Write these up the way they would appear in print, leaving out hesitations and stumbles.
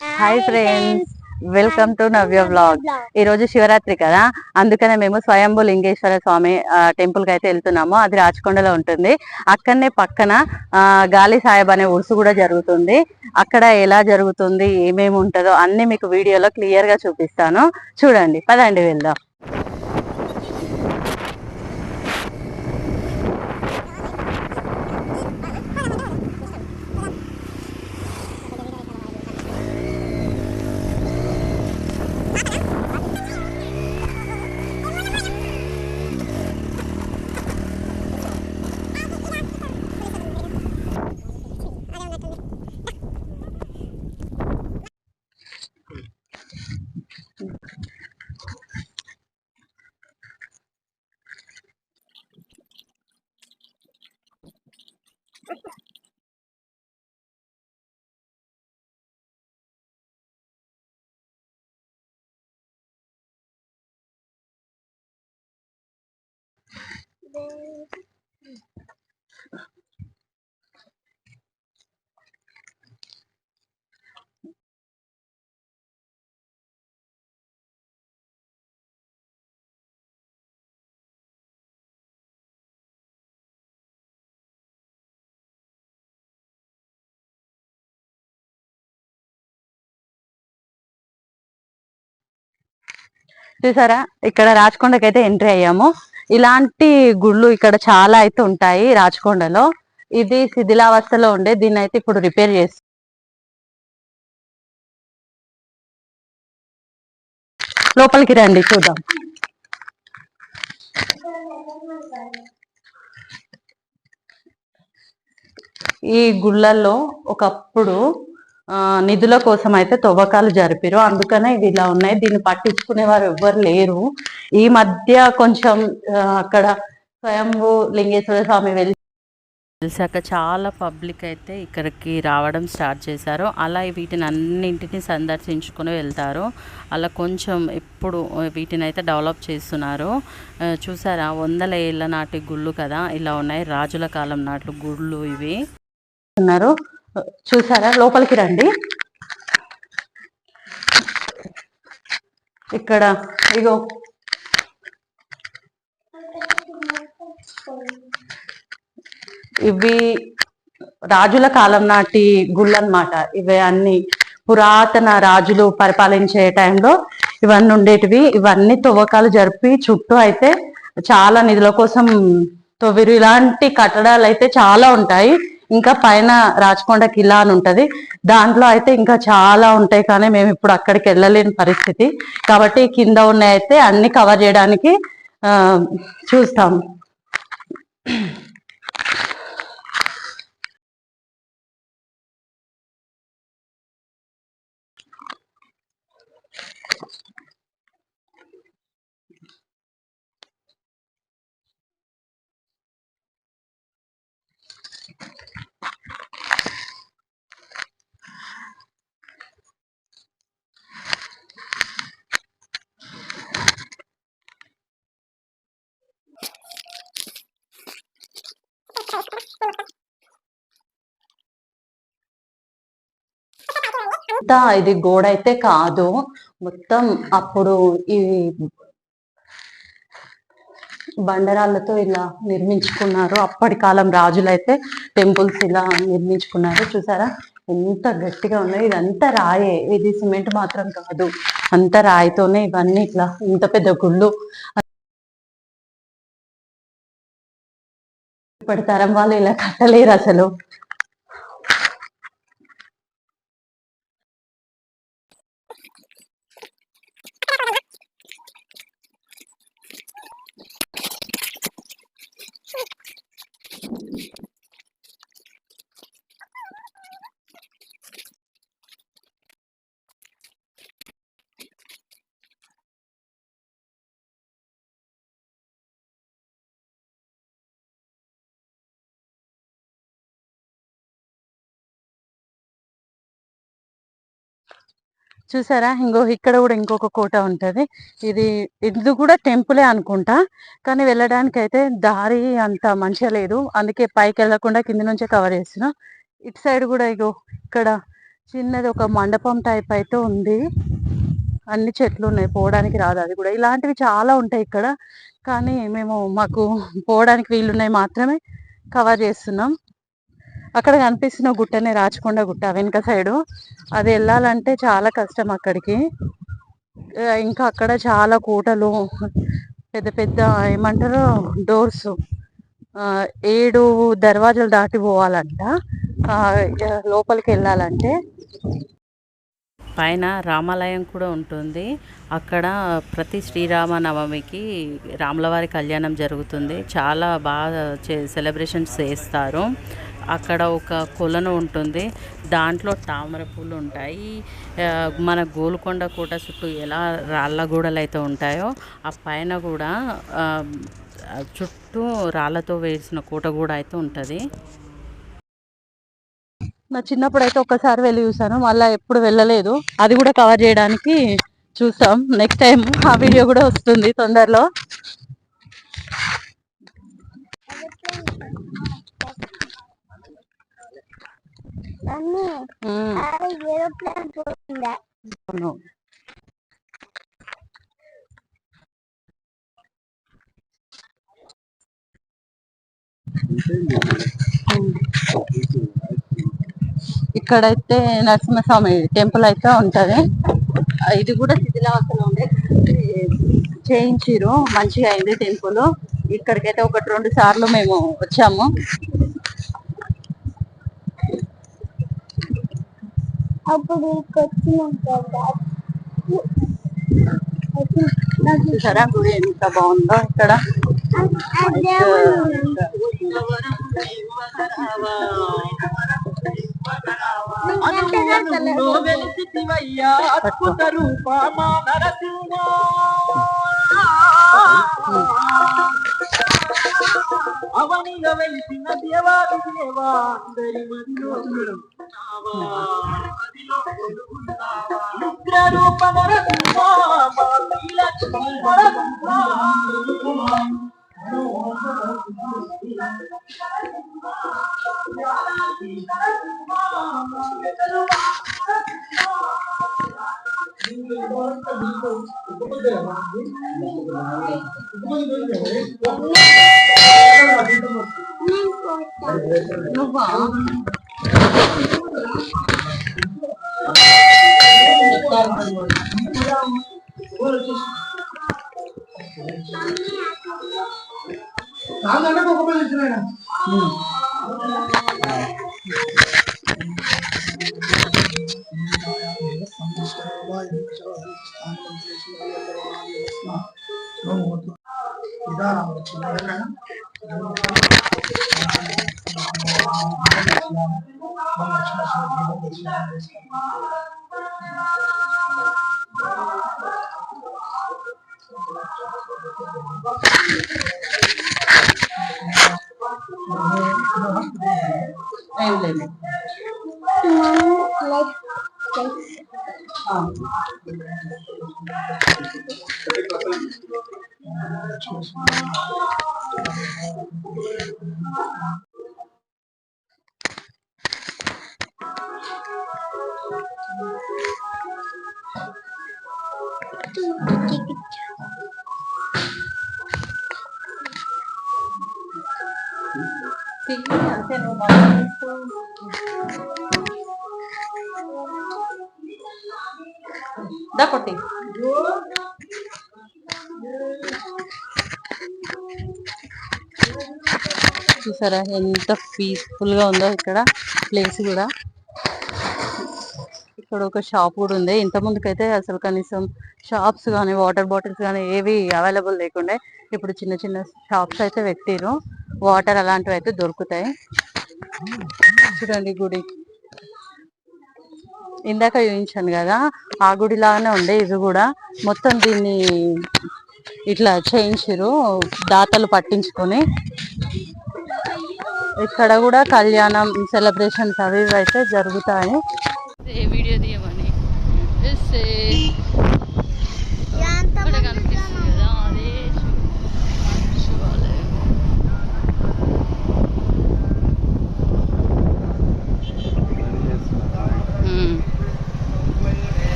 Hi friends, welcome to Navya vlog. ఈ రోజు శివరాత్రి కదా, అందుకనే మేము స్వయంభూ లింగేశ్వర స్వామి టెంపుల్ కి అయితే వెళ్తున్నాము. అది రాచకొండలో ఉంటుంది. అక్కడనే పక్కన గాలి సాహెబ్ అనే ఉరుసు కూడా జరుగుతుంది. అక్కడ ఎలా జరుగుతుంది, ఏమేమి ఉంటుందో అన్ని మీకు వీడియోలో క్లియర్ గా చూపిస్తాను. చూడండి, పదండి వెళ్దాం. చూసారా, ఇక్కడ రాచకొండకైతే ఎంట్రీ అయ్యాము. ఇలాంటి గుళ్ళు ఇక్కడ చాలా అయితే ఉంటాయి రాచకొండలో. ఇది శిథిలావస్థలో ఉండే, దీన్ని అయితే ఇప్పుడు రిపేర్ చేసి లోపలికి రండి చూద్దాం. ఈ గుళ్ళల్లో ఒకప్పుడు నిధుల కోసం అయితే తవ్వకాలు జరిపారు, అందుకనే ఇవి ఇలా ఉన్నాయి. దీన్ని పట్టించుకునే వారు ఎవ్వరు లేరు. ఈ మధ్య కొంచెం అక్కడ స్వయంభూ లింగేశ్వర స్వామి తెలిసాక చాలా పబ్లిక్ అయితే ఇక్కడికి రావడం స్టార్ట్ చేశారు. అలా వీటిని అన్నింటినీ సందర్శించుకుని వెళ్తారు. అలా కొంచెం ఇప్పుడు వీటిని అయితే డెవలప్ చేస్తున్నారు. చూసారా, వందల ఏళ్ళ నాటి గుళ్ళు కదా, ఇలా ఉన్నాయి. రాజుల కాలం నాటి గుళ్ళు ఇవి ఉన్నారు. చూసారా, లోపలికి రండి. ఇక్కడ ఇగో ఇవి రాజుల కాలం నాటి గుళ్ళు అన్నమాట. ఇవి అన్ని పురాతన రాజులు పరిపాలించే టైంలో ఇవన్నీ ఉండేటివి. ఇవన్నీ తవ్వకాలు జరిపి చుట్టూ అయితే చాలా నిధుల కోసం తవ్విరు. ఇలాంటి కట్టడాలు అయితే చాలా ఉంటాయి. ఇంకా పైన రాచకొండ కిలా అని ఉంటది, దాంట్లో అయితే ఇంకా చాలా ఉంటాయి. కానీ మేము ఇప్పుడు అక్కడికి వెళ్ళలేని పరిస్థితి కాబట్టి కింద ఉన్నాయి అయితే అన్ని కవర్ చేయడానికి చూస్తాం. ఇది గోడ అయితే కాదు, మొత్తం అప్పుడు ఈ బండరాళ్ళతో ఇలా నిర్మించుకున్నారు. అప్పటి కాలం రాజులు అయితే టెంపుల్స్ ఇలా నిర్మించుకున్నారు. చూసారా, ఎంత గట్టిగా ఉన్నాయి. ఇదంతా రాయే, ఇది సిమెంట్ మాత్రం కాదు, అంత రాయితోనే ఇవన్నీ ఇట్లా ఇంత పెద్ద గుళ్ళు. ఇప్పటి తరం వాళ్ళు ఇలా కట్టలేరు అసలు. చూసారా, ఇక్కడ కూడా ఇంకొక కోట ఉంటది. ఇది కూడా టెంపులే అనుకుంటా, కానీ వెళ్ళడానికి అయితే దారి అంత మంచిగా లేదు. అందుకే పైకి వెళ్ళకుండా కింది నుంచే కవర్ చేస్తున్నా. ఇటు సైడ్ కూడా ఇక్కడ చిన్నది ఒక మండపం టైప్ అయితే ఉంది. అన్ని చెట్లు ఉన్నాయి, పోవడానికి రాదు. అది కూడా ఇలాంటివి చాలా ఉంటాయి ఇక్కడ, కానీ మాకు పోవడానికి వీలున్నాయి మాత్రమే కవర్ చేస్తున్నాం. అక్కడ కనిపిస్తున్న గుట్టనే రాచకొండ గుట్ట వెనుక సైడు. అది వెళ్ళాలంటే చాలా కష్టం అక్కడికి. ఇంకా అక్కడ చాలా కోటలు, పెద్ద పెద్ద ఏమంటారు డోర్స్, 7 దర్వాజాలు దాటి పోవాలంట లోపలికి వెళ్ళాలంటే. పైన రామాలయం కూడా ఉంటుంది. అక్కడ ప్రతి శ్రీరామనవమికి రాములవారి కళ్యాణం జరుగుతుంది. చాలా బాగా సెలబ్రేషన్స్ చేస్తారు. అక్కడ ఒక కొలను ఉంటుంది, దాంట్లో తామర పూలు ఉంటాయి. మన గోల్కొండ కోట చుట్టూ ఎలా రాళ్ళ గోడలు అయితే ఉంటాయో, ఆ పైన కూడా చుట్టూ రాళ్ళతో వేసిన కోట కూడా అయితే ఉంటుంది. నా చిన్నప్పుడు అయితే ఒక్కసారి వెళ్ళి చూసాను, మళ్ళీ ఎప్పుడు వెళ్ళలేదు. అది కూడా కవర్ చేయడానికి చూసాం. నెక్స్ట్ టైం ఆ వీడియో కూడా వస్తుంది తొందరలో. ఇక్కడైతే నరసింహస్వామి టెంపుల్ అయితే ఉంటది. ఇది కూడా శిథిలావస్థలో ఉండే, చేయించిరు, మంచిగా అయింది టెంపుల్. ఇక్కడికైతే 1-2 సార్లు మేము వచ్చాము. అప్పుడు చూసారా గుడి ఎంత బాగుందో ఇక్కడ. అవనిగా వెలిసిన దేవాది దేవా అంతే దా కొట్టి. చూసారా ఎంత పీస్ఫుల్ గా ఉందో ఇక్కడ ప్లేస్ కూడా. ఇక్కడ ఒక షాప్ కూడా ఉంది. ఇంత ముందుకైతే అసలు కనీసం షాప్స్ కానీ వాటర్ బాటిల్స్ కానీ ఏవి అవైలబుల్ లేకుండే. ఇప్పుడు చిన్న చిన్న షాప్స్ అయితే పెట్టిరు, వాటర్ అలాంటివి అయితే దొరుకుతాయి. చూడండి గుడి ఇందాక చూపించాను కదా, ఆ గుడి లాగానే ఉండే ఇది కూడా. మొత్తం దీన్ని ఇట్లా చేయించిరు దాతలు పట్టించుకొని. ఇక్కడ కూడా కళ్యాణం సెలబ్రేషన్స్ అవి అయితే జరుగుతాయి. వీడియో తీయమని కనిపిస్తుంది కదా, అదే శివాలయం.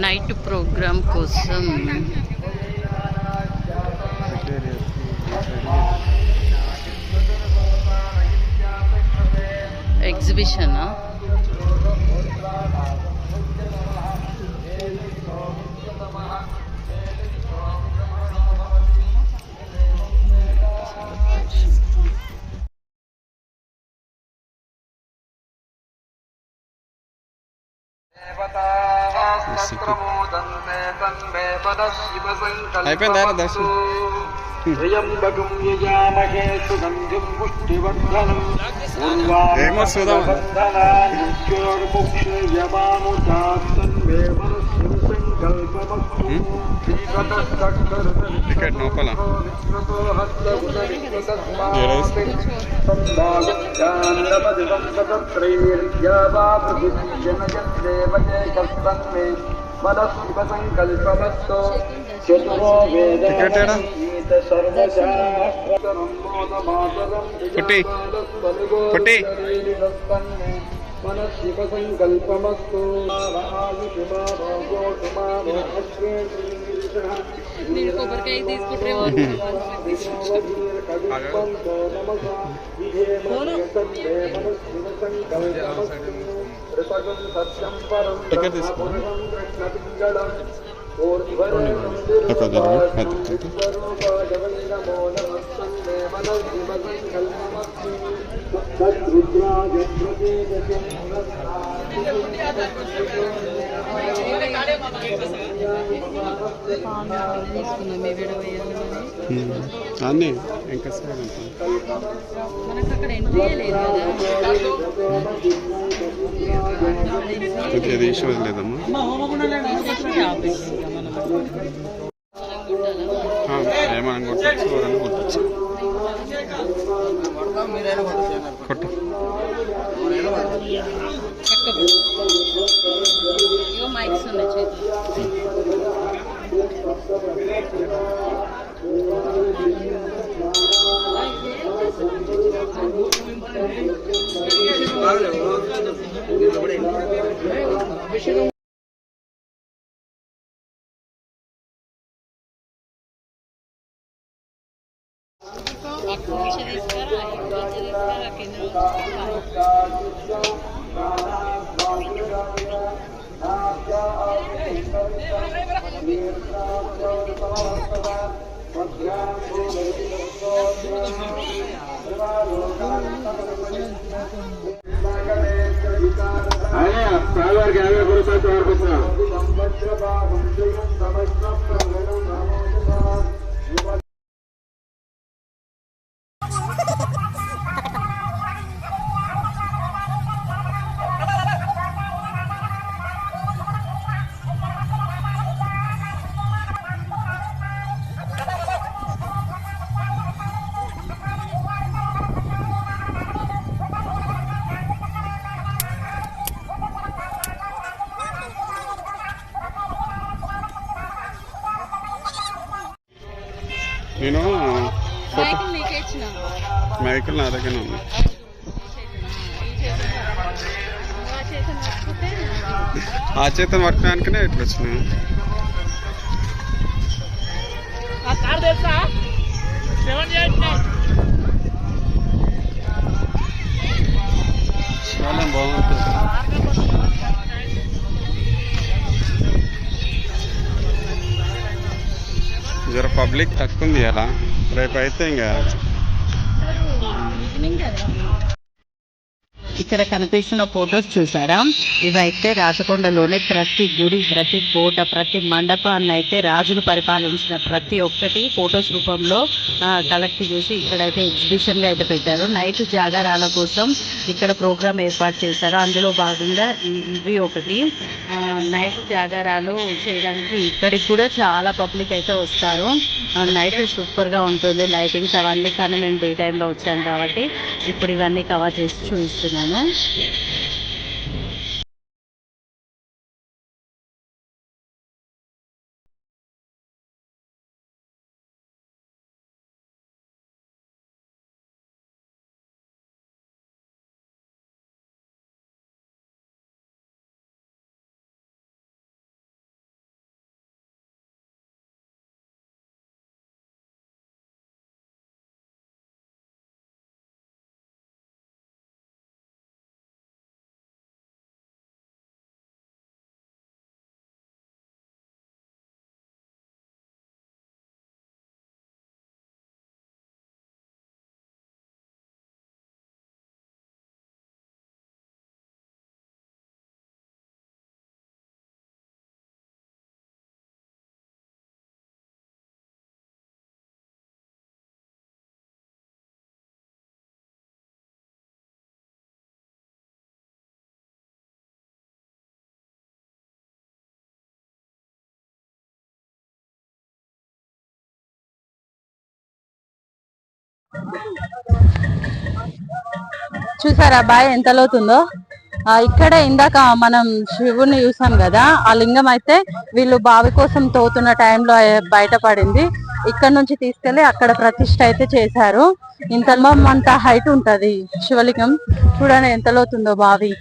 నైట్ ప్రోగ్రామ్ కోసం ఎగ్జిబిషనా? అయిపోయిందా దర్శనం? ఏమో చూద్దాం. టికెట్ నోపల టికెట్ ఏడా? పుట్టి పుట్టి శివ సంకల్పమస్తు నేను కొబ్బరికాయ తీసుకుంటే టికెట్ తీసుకో. అన్నీ ఇంకా మనకు అక్కడ ఎంట్రీ లేదు కదా. ఇది ఇష్యూ లేదమ్మా. ఏమని కొట్టచ్చు, ఎవరైనా కొట్టచ్చు. కొట్టు. మైక్స్ ఉన్నాయి చేతులు. నేను మైకులు నా దగ్గర ఉంది. ఆ చేతను పట్టడానికనే ఇట్లా వచ్చినాయి. చాలా బాగుంటుంది. జర పబ్లిక్ తక్కువ ఉంది అలా. రేపు అయితే ఇంకా ఇక్కడ కనిపిస్తున్న ఫొటోస్ చూసారా? ఇవైతే రాచకొండలోనే ప్రతి గుడి, ప్రతి కోట, ప్రతి మండపాన్ని అయితే రాజులు పరిపాలించిన ప్రతి ఒక్కటి ఫొటోస్ రూపంలో కలెక్ట్ చేసి ఇక్కడైతే ఎగ్జిబిషన్గా అయితే పెట్టారు. నైట్ జాగారాల కోసం ఇక్కడ ప్రోగ్రామ్ ఏర్పాటు చేశారు. అందులో భాగంగా ఇవి ఒకటి. నైట్ జాగారాలు చేయడానికి ఇక్కడికి కూడా చాలా పబ్లిక్ అయితే వస్తారు. నైట్ సూపర్గా ఉంటుంది లైటింగ్స్ అవన్నీ. కానీ మేము డే టైంలో వచ్చాను కాబట్టి ఇప్పుడు ఇవన్నీ కవర్ చేసి చూపిస్తున్నాను. చూసారా బాయ్ ఎంత లోతుందో. ఇక్కడే ఇందాక మనం శివుని చూసాం కదా, ఆ లింగం అయితే వీళ్ళు బావి కోసం తోతున్న టైంలో బయటపడింది. ఇక్కడ నుంచి తీసుకెళ్లి అక్కడ ప్రతిష్ఠ అయితే చేశారు. ఇంత అంత హైట్ ఉంటది శివలింగం. చూడండి ఎంత లోతుందో బావి.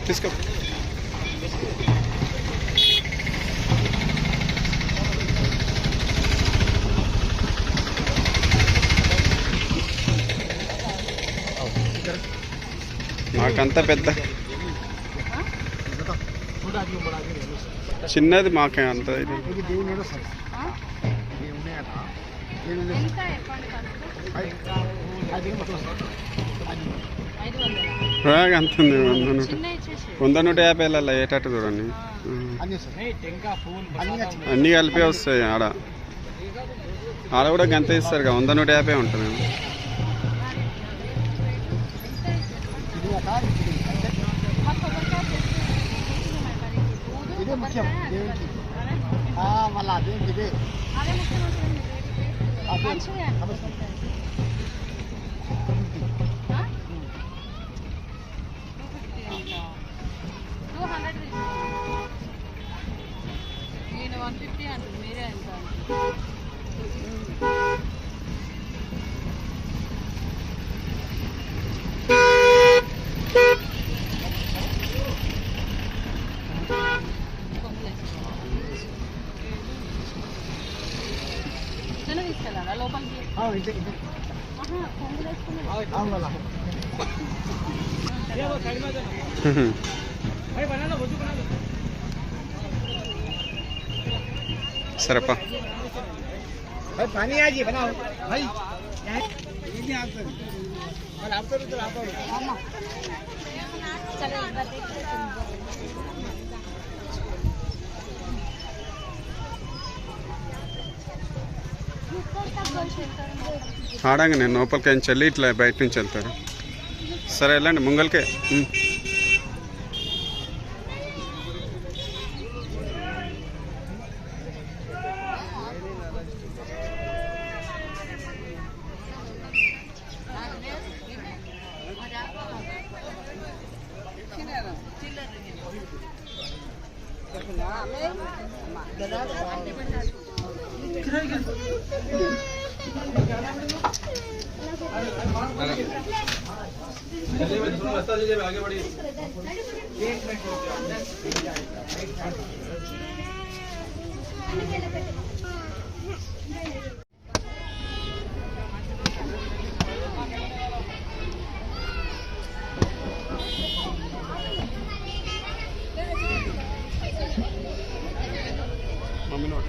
తీసుకో. మాకంతా పెద్ద చిన్నది, మాకే అంత అంత ఉంది. 100-150 అయ్యేటట్టు చూడండి. అన్నీ కలిపే వస్తాయి. ఆడ కూడా గంత ఇస్తారు కదా, 100-150 ఉంటుంది. సరేపా पानी आजी बनाओ भाई ये आप तो और आप तो आप चलो एक बार ఆడంగానే లోపలికి ఆయన చెల్లి ఇట్లా బయట నుంచి వెళ్తారు. సరే వెళ్ళండి ముంగల్కే. आगे बढ़िए. Mummy note